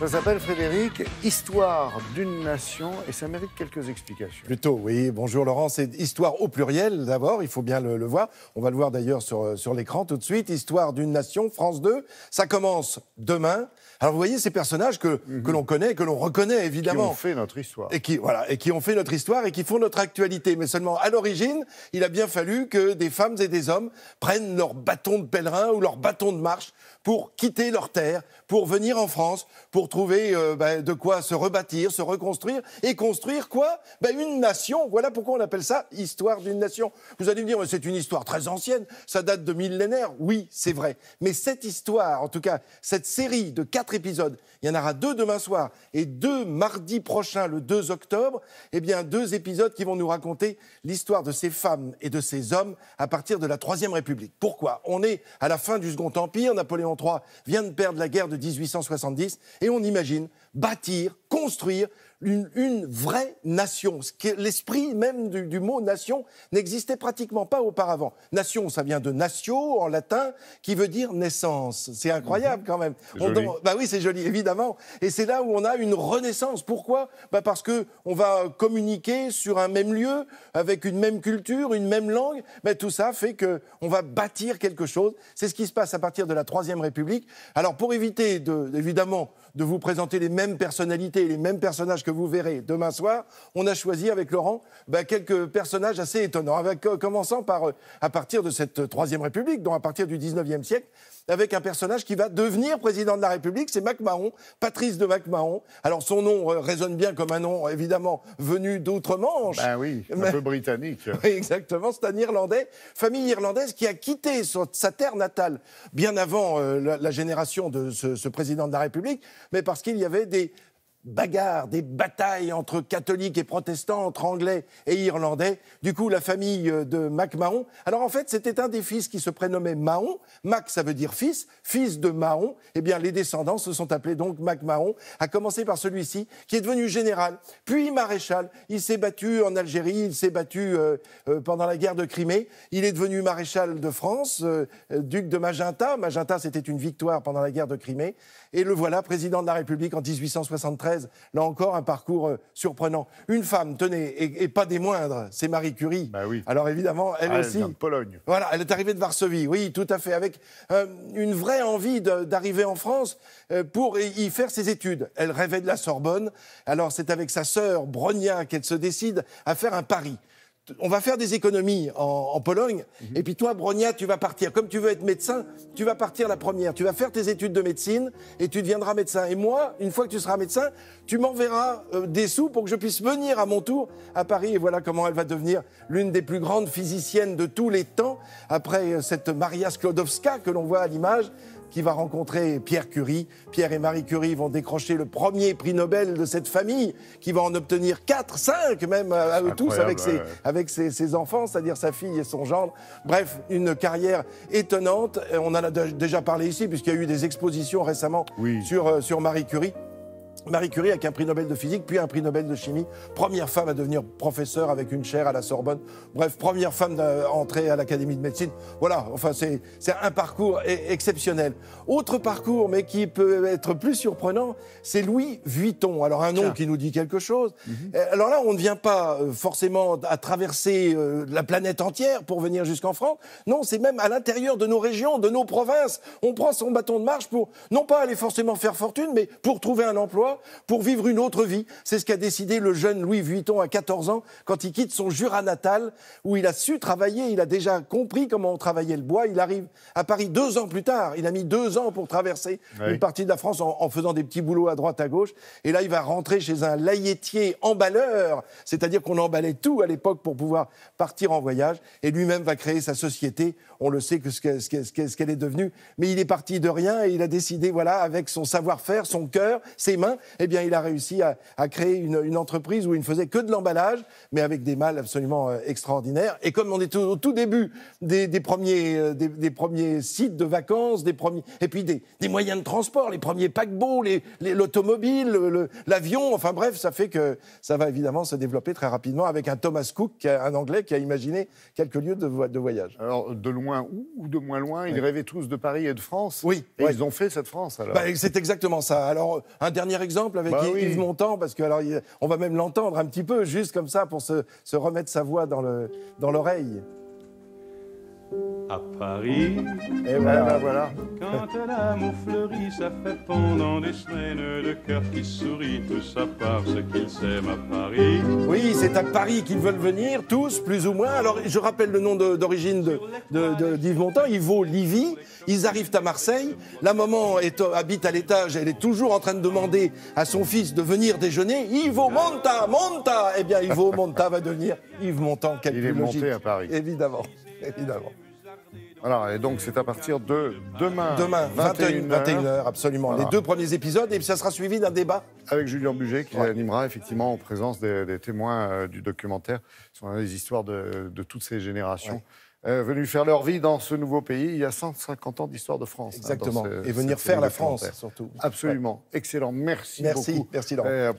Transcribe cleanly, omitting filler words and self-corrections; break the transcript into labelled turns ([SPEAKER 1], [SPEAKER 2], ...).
[SPEAKER 1] Ça s'appelle, Frédéric, Histoire d'une nation, et ça mérite quelques explications.
[SPEAKER 2] Plutôt, oui. Bonjour Laurent, c'est Histoire au pluriel d'abord, il faut bien le voir. On va le voir d'ailleurs sur l'écran tout de suite. Histoire d'une nation, France 2, ça commence demain. Alors vous voyez ces personnages que l'on connaît, que l'on reconnaît évidemment.
[SPEAKER 1] Qui ont fait notre histoire.
[SPEAKER 2] Et qui ont fait notre histoire et qui font notre actualité. Mais seulement à l'origine, il a bien fallu que des femmes et des hommes prennent leur bâton de pèlerin ou leur bâton de marche pour quitter leur terre, pour venir en France, pour trouver de quoi se rebâtir, se reconstruire et construire quoi ? Une nation. Voilà pourquoi on appelle ça Histoire d'une nation. Vous allez me dire, c'est une histoire très ancienne, ça date de millénaires. Oui, c'est vrai. Mais cette histoire, en tout cas, cette série de 4 épisodes, il y en aura 2 demain soir et 2 mardi prochain, le 2 octobre, 2 épisodes qui vont nous raconter l'histoire de ces femmes et de ces hommes à partir de la Troisième République. Pourquoi ? On est à la fin du Second Empire, Napoléon III vient de perdre la guerre de 1870 et on imagine bâtir, construire une vraie nation. L'esprit même du mot nation n'existait pratiquement pas auparavant. Nation, ça vient de natio en latin, qui veut dire naissance. C'est incroyable quand même. Oui, c'est joli, évidemment. Et c'est là où on a une renaissance. Pourquoi ? Parce qu'on va communiquer sur un même lieu, avec une même culture, une même langue. Tout ça fait qu'on va bâtir quelque chose. C'est ce qui se passe à partir de la Troisième République. Alors, pour éviter, évidemment, de vous présenter les mêmes personnalités, les mêmes personnages que vous verrez demain soir, on a choisi avec Laurent quelques personnages assez étonnants, commençant à partir de cette Troisième République, donc à partir du 19e siècle, avec un personnage qui va devenir président de la République, c'est MacMahon, Patrice de MacMahon. Alors son nom résonne bien comme un nom, évidemment, venu d'outre-Manche.
[SPEAKER 1] Oui, un peu britannique.
[SPEAKER 2] Oui, exactement, c'est un Irlandais, famille irlandaise qui a quitté sa terre natale bien avant la génération de ce président de la République, mais parce qu'il y avait des bagarres, des batailles entre catholiques et protestants, entre anglais et irlandais. Du coup, la famille de MacMahon. Alors en fait, c'était un des fils qui se prénommait Mahon. Mac, ça veut dire fils de Mahon. Les descendants se sont appelés donc MacMahon, à commencer par celui-ci, qui est devenu général, puis maréchal. Il s'est battu en Algérie, il s'est battu pendant la guerre de Crimée. Il est devenu maréchal de France, duc de Magenta. Magenta, c'était une victoire pendant la guerre de Crimée. Et le voilà, président de la République en 1873. Là encore, un parcours surprenant. Une femme, tenez, et pas des moindres, c'est Marie Curie.
[SPEAKER 1] Oui.
[SPEAKER 2] Alors évidemment, elle aussi.
[SPEAKER 1] Elle vient de Pologne.
[SPEAKER 2] Voilà, elle est arrivée de Varsovie, oui, tout à fait, avec une vraie envie d'arriver en France pour y faire ses études. Elle rêvait de la Sorbonne. Alors c'est avec sa sœur Bronia qu'elle se décide à faire un pari. On va faire des économies en Pologne, et puis toi, Bronia, tu vas partir. Comme tu veux être médecin, tu vas partir la première. Tu vas faire tes études de médecine, et tu deviendras médecin. Et moi, une fois que tu seras médecin, tu m'enverras des sous pour que je puisse venir à mon tour à Paris. Et voilà comment elle va devenir l'une des plus grandes physiciennes de tous les temps, après cette Maria Sklodowska que l'on voit à l'image, qui va rencontrer Pierre Curie. Pierre et Marie Curie vont décrocher le premier prix Nobel de cette famille, qui va en obtenir 4, 5 même à eux tous, avec ses enfants, c'est-à-dire sa fille et son gendre. Bref, une carrière étonnante. On en a déjà parlé ici, puisqu'il y a eu des expositions récemment sur Marie Curie. Marie Curie avec un prix Nobel de physique, puis un prix Nobel de chimie. Première femme à devenir professeure avec une chaire à la Sorbonne. Bref, première femme à entrer à l'Académie de médecine. Voilà, enfin, c'est un parcours exceptionnel. Autre parcours, mais qui peut être plus surprenant, c'est Louis Vuitton. Alors, un nom qui nous dit quelque chose. Alors là, on ne vient pas forcément à traverser la planète entière pour venir jusqu'en France. Non, c'est même à l'intérieur de nos régions, de nos provinces. On prend son bâton de marche pour, non pas aller forcément faire fortune, mais pour trouver un emploi, pour vivre une autre vie. C'est ce qu'a décidé le jeune Louis Vuitton à 14 ans, quand il quitte son Jura natal, où il a su travailler, il a déjà compris comment on travaillait le bois. Il arrive à Paris 2 ans plus tard. Il a mis 2 ans pour traverser une partie de la France en faisant des petits boulots à droite, à gauche. Et là, il va rentrer chez un laïetier emballeur, c'est-à-dire qu'on emballait tout à l'époque pour pouvoir partir en voyage. Et lui-même va créer sa société. On le sait ce qu'elle est devenue. Mais il est parti de rien et il a décidé, avec son savoir-faire, son cœur, ses mains, eh bien, il a réussi à créer une entreprise où il ne faisait que de l'emballage, mais avec des mâles absolument extraordinaires. Et comme on est au tout début des premiers sites de vacances, et puis des moyens de transport, les premiers paquebots, l'automobile, l'avion, enfin bref, ça fait que ça va évidemment se développer très rapidement avec un Thomas Cook, un Anglais qui a imaginé quelques lieux de voyage.
[SPEAKER 1] Alors, de loin ou de moins loin, ils rêvaient tous de Paris et de France.
[SPEAKER 2] Oui.
[SPEAKER 1] Et ils ont fait cette France, alors.
[SPEAKER 2] C'est exactement ça. Alors, un dernier exemple avec Yves Montand, parce que alors, on va même l'entendre un petit peu, juste comme ça, pour se remettre sa voix dans l'oreille.
[SPEAKER 3] À Paris,
[SPEAKER 1] Et voilà.
[SPEAKER 3] quand l'amour fleurit, ça fait pendant des semaines de cœur qui sourit, tout ça parce qu'ils s'aiment à Paris.
[SPEAKER 2] Oui, c'est à Paris qu'ils veulent venir, tous, plus ou moins. Alors, je rappelle le nom d'origine d'Yves Montand, Ivo Livy. Ils arrivent à Marseille. La maman habite à l'étage, elle est toujours en train de demander à son fils de venir déjeuner. Ivo monta, monta. Eh bien, Ivo monta va devenir Yves Montand. Quelle
[SPEAKER 1] Il est
[SPEAKER 2] plus logique.
[SPEAKER 1] monté à Paris.
[SPEAKER 2] Évidemment.
[SPEAKER 1] Voilà, et donc c'est à partir de demain
[SPEAKER 2] 21h, absolument.
[SPEAKER 1] Voilà.
[SPEAKER 2] Les 2 premiers épisodes, et ça sera suivi d'un débat.
[SPEAKER 1] Avec Julien Buget qui animera effectivement en présence des témoins du documentaire sur les histoires de toutes ces générations. Venus faire leur vie dans ce nouveau pays. Il y a 150 ans d'histoire de France.
[SPEAKER 2] Exactement. Et venir faire la France, surtout.
[SPEAKER 1] Absolument. Excellent. Merci beaucoup.
[SPEAKER 2] Merci Laurent.